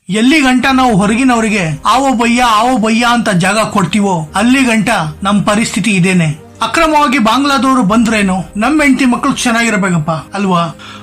ಎಲ್ಲಿ ಗಂಟ ನಾವು ಹೊರಗಿನವರಿಗೆ ಆವೋ ಬಯ್ಯ ಅಂತ ಜಾಗ ಕೊಡ್ತೀವೋ ಅಲ್ಲಿ ಗಂಟ ನಮ್ ಪರಿಸ್ಥಿತಿ ಇದೇನೆ. ಅಕ್ರಮವಾಗಿ ಬಾಂಗ್ಲಾದವರು ಬಂದ್ರೇನು, ನಮ್ಮ ಹೆಂಡತಿ ಮಕ್ಕಳು ಚೆನ್ನಾಗಿರಬೇಕಪ್ಪ ಅಲ್ವಾ.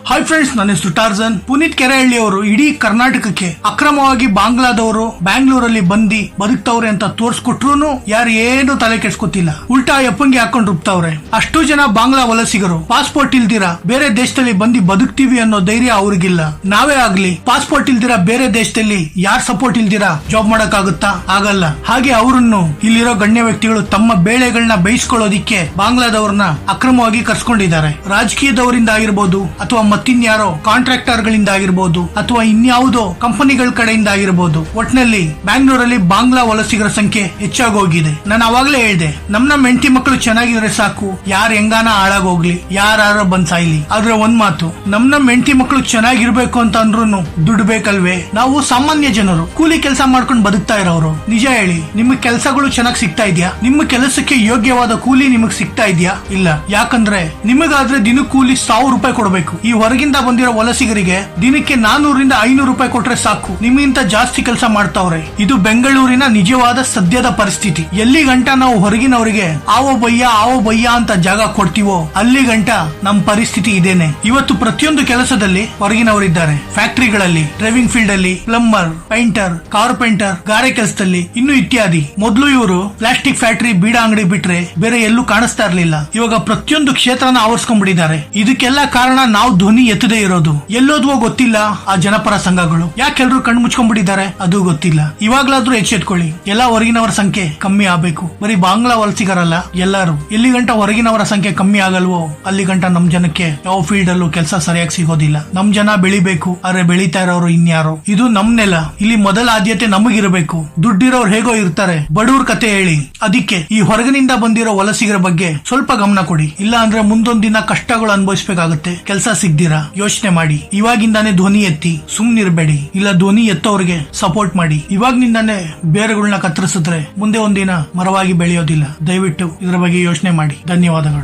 ಹಾಯ್ ಫ್ರೆಂಡ್ಸ್, ನನ್ನ ಹೆಸರು ಟಾರ್ಜನ್. ಪುನೀತ್ ಕೆರೆಹಳ್ಳಿ ಅವರು ಇಡೀ ಕರ್ನಾಟಕಕ್ಕೆ ಅಕ್ರಮವಾಗಿ ಬಾಂಗ್ಲಾದವರು ಬ್ಯಾಂಗ್ಳೂರಲ್ಲಿ ಬಂದಿ ಬದುಕ್ತವ್ರೆ ಅಂತ ತೋರ್ಸ್ಕೊಟ್ರು ಯಾರು ಏನು ತಲೆ ಕೆಡ್ಸ್ಕೊತಿಲ್ಲ. ಉಲ್ಟಾ ಎಪ್ಪಂಗಿ ಹಾಕೊಂಡ್ ರುಬ್ತವ್ರೆ. ಅಷ್ಟು ಜನ ಬಾಂಗ್ಲಾ ವಲಸಿಗರು ಪಾಸ್ಪೋರ್ಟ್ ಇಲ್ದಿರ ಬೇರೆ ದೇಶದಲ್ಲಿ ಬಂದು ಬದುಕ್ತಿವಿ ಅನ್ನೋ ಧೈರ್ಯ ಅವ್ರಿಗಿಲ್ಲ. ನಾವೇ ಆಗ್ಲಿ ಪಾಸ್ಪೋರ್ಟ್ ಇಲ್ದಿರ ಬೇರೆ ದೇಶದಲ್ಲಿ ಯಾರ್ ಸಪೋರ್ಟ್ ಇಲ್ದಿರ ಜಾಬ್ ಮಾಡಕ್ ಆಗುತ್ತಾ? ಆಗಲ್ಲ. ಹಾಗೆ ಅವರನ್ನು ಇಲ್ಲಿರೋ ಗಣ್ಯ ವ್ಯಕ್ತಿಗಳು ತಮ್ಮ ಬೇಳೆಗಳನ್ನ ಬೇಯಿಸ್ಕೊಳ್ಳೋದಿಕ್ಕೆ ಬಾಂಗ್ಲಾದವ್ರನ್ನ ಅಕ್ರಮವಾಗಿ ಕರ್ಸ್ಕೊಂಡಿದ್ದಾರೆ. ರಾಜಕೀಯದವರಿಂದ ಆಗಿರ್ಬೋದು, ಅಥವಾ ಮತ್ತಿನ್ಯಾರೋ ಕಾಂಟ್ರಾಕ್ಟರ್ ಗಳಿಂದ ಆಗಿರ್ಬೋದು, ಅಥವಾ ಇನ್ಯಾವುದೋ ಕಂಪನಿಗಳ ಕಡೆಯಿಂದ ಆಗಿರ್ಬೋದು. ಒಟ್ನಲ್ಲಿ ಬ್ಯಾಂಗ್ಳೂರಲ್ಲಿ ಬಾಂಗ್ಲಾ ವಲಸಿಗರ ಸಂಖ್ಯೆ ಹೆಚ್ಚಾಗೋಗಿದೆ. ನಾನು ಅವಾಗ್ಲೇ ಹೇಳ್ದೆ, ನಮ್ಮ ಹೆಂಡತಿ ಮಕ್ಕಳು ಚೆನ್ನಾಗಿದ್ರೆ ಸಾಕು, ಯಾರ್ ಹೆಂಗಾನ ಹಾಳಾಗೋಗ್ಲಿ, ಯಾರು ಬಂದ್ ಸಾಯ್ಲಿ. ಆದ್ರೆ ಒಂದ್ ಮಾತು, ನಮ್ಮ ಹೆಂಡತಿ ಮಕ್ಕಳು ಚೆನ್ನಾಗಿರ್ಬೇಕು ಅಂತ ಅಂದ್ರೂ ದುಡ್ಡು ಬೇಕಲ್ವೇ? ನಾವು ಸಾಮಾನ್ಯ ಜನರು ಕೂಲಿ ಕೆಲಸ ಮಾಡ್ಕೊಂಡು ಬದುಕ್ತಾ ಇರೋರು. ನಿಜ ಹೇಳಿ, ನಿಮ್ಮ ಕೆಲಸಗಳು ಚೆನ್ನಾಗಿ ಸಿಗ್ತಾ ಇದೆಯಾ? ನಿಮ್ಮ ಕೆಲಸಕ್ಕೆ ಯೋಗ್ಯವಾದ ಕೂಲಿ ನಿಮಗ್ ಸಿಗ್ತಾ ಇದೆಯಾ? ಇಲ್ಲ. ಯಾಕಂದ್ರೆ ನಿಮಗಾದ್ರೆ ದಿನ ಕೂಲಿ 1000 ರೂಪಾಯಿ ಕೊಡಬೇಕು. ಈ ಹೊರಗಿಂದ ಬಂದಿರೋ ವಲಸಿಗರಿಗೆ ದಿನಕ್ಕೆ 400 500 ರೂಪಾಯಿ ಕೊಟ್ರೆ ಸಾಕು, ನಿಮ್ಗಿಂತ ಜಾಸ್ತಿ ಕೆಲಸ ಮಾಡ್ತಾವ್ರೆ. ಇದು ಬೆಂಗಳೂರಿನ ನಿಜವಾದ ಸದ್ಯದ ಪರಿಸ್ಥಿತಿ. ಎಲ್ಲಿ ಗಂಟ ನಾವು ಹೊರಗಿನವರಿಗೆ ಆವೋ ಬಯ್ಯ ಅಂತ ಜಾಗ ಕೊಡ್ತೀವೋ ಅಲ್ಲಿ ಗಂಟ ನಮ್ ಪರಿಸ್ಥಿತಿ ಇದೇನೆ. ಇವತ್ತು ಪ್ರತಿಯೊಂದು ಕೆಲಸದಲ್ಲಿ ಹೊರಗಿನವರಿದ್ದಾರೆ. ಫ್ಯಾಕ್ಟರಿಗಳಲ್ಲಿ, ಡ್ರೈವಿಂಗ್ ಫೀಲ್ಡ್ ಅಲ್ಲಿ, ಪ್ಲಂಬರ್, ಪೇಂಟರ್, ಕಾರ್ಪೆಂಟರ್, ಗಾರೆ ಕೆಲಸದಲ್ಲಿ, ಇನ್ನು ಇತ್ಯಾದಿ. ಮೊದಲು ಇವರು ಪ್ಲಾಸ್ಟಿಕ್ ಫ್ಯಾಕ್ಟರಿ, ಬೀಡ ಅಂಗಡಿ ಬಿಟ್ರೆ ಬೇರೆ ಎಲ್ಲೂ ಕಾಣಿಸ್ತಾ ಇರ್ಲಿಲ್ಲ. ಇವಾಗ ಪ್ರತಿಯೊಂದು ಕ್ಷೇತ್ರನ ಆವರಿಸ್ಕೊಂಡ್ಬಿಟ್ಟಿದ್ದಾರೆ. ಇದಕ್ಕೆಲ್ಲ ಕಾರಣ ನಾವು ಧ್ವನಿ ಎತ್ತದೇ ಇರೋದು. ಎಲ್ಲೋದ್ವೋ ಗೊತ್ತಿಲ್ಲ ಆ ಜನಪರ ಸಂಘಗಳು. ಯಾಕೆಲ್ರು ಕಣ್ಣು ಮುಚ್ಕೊಂಡ್ಬಿಟ್ಟಿದ್ದಾರೆ ಅದು ಗೊತ್ತಿಲ್ಲ. ಇವಾಗ್ಲಾದ್ರೂ ಎಚ್ಚೆತ್ಕೊಳ್ಳಿ. ಎಲ್ಲಾ ಹೊರಗಿನವರ ಸಂಖ್ಯೆ ಕಮ್ಮಿ ಆಗ್ಬೇಕು. ಬರೀ ಬಾಂಗ್ಲಾ ವಲಸಿಗರಲ್ಲ, ಎಲ್ಲಾರು. ಎಲ್ಲಿ ಗಂಟ ಹೊರಗಿನವರ ಸಂಖ್ಯೆ ಕಮ್ಮಿ ಆಗಲ್ವೋ ಅಲ್ಲಿ ಗಂಟ ನಮ್ ಜನಕ್ಕೆ ಯಾವ ಫೀಲ್ಡ್ ಅಲ್ಲೂ ಕೆಲಸ ಸರಿಯಾಗಿ ಸಿಗೋದಿಲ್ಲ. ನಮ್ ಜನ ಬೆಳಿಬೇಕು, ಆದ್ರೆ ಬೆಳಿತಾ ಇರೋರು ಇನ್ಯಾರು. ಇದು ನಮ್ ನೆಲ. ಇಲ್ಲಿ ಮೊದಲ ಆದ್ಯತೆ ನಮಗಿರಬೇಕು. ದುಡ್ಡಿರೋರು ಹೇಗೋ ಇರ್ತಾರೆ, ಬಡವ್ರ ಕತೆ ಹೇಳಿ. ಅದಕ್ಕೆ ಈ ಹೊರಗಿನಿಂದ ಬಂದಿರೋ ವಲಸಿಗರ ಬಗ್ಗೆ ಸ್ವಲ್ಪ ಗಮನ ಕೊಡಿ. ಇಲ್ಲ ಅಂದ್ರೆ ಮುಂದೊಂದ್ ದಿನ ಕಷ್ಟಗಳು ಅನುಭವಿಸಬೇಕಾಗುತ್ತೆ. ಕೆಲಸ ಸಿಗ್ದಿರಾ ಯೋಚನೆ ಮಾಡಿ. ಇವಾಗಿಂದಾನೇ ಧ್ವನಿ ಎತ್ತಿ, ಸುಮ್ನಿರ್ಬೇಡಿ. ಇಲ್ಲ ಧ್ವನಿ ಎತ್ತೋರ್ಗೆ ಸಪೋರ್ಟ್ ಮಾಡಿ. ಇವಾಗಿನಿಂದಾನೇ ಬೇರುಗಳನ್ನ ಕತ್ತರಿಸಿದ್ರೆ ಮುಂದೆ ಒಂದಿನ ಮರವಾಗಿ ಬೆಳೆಯೋದಿಲ್ಲ. ದಯವಿಟ್ಟು ಇದರ ಬಗ್ಗೆ ಯೋಚನೆ ಮಾಡಿ. ಧನ್ಯವಾದಗಳು.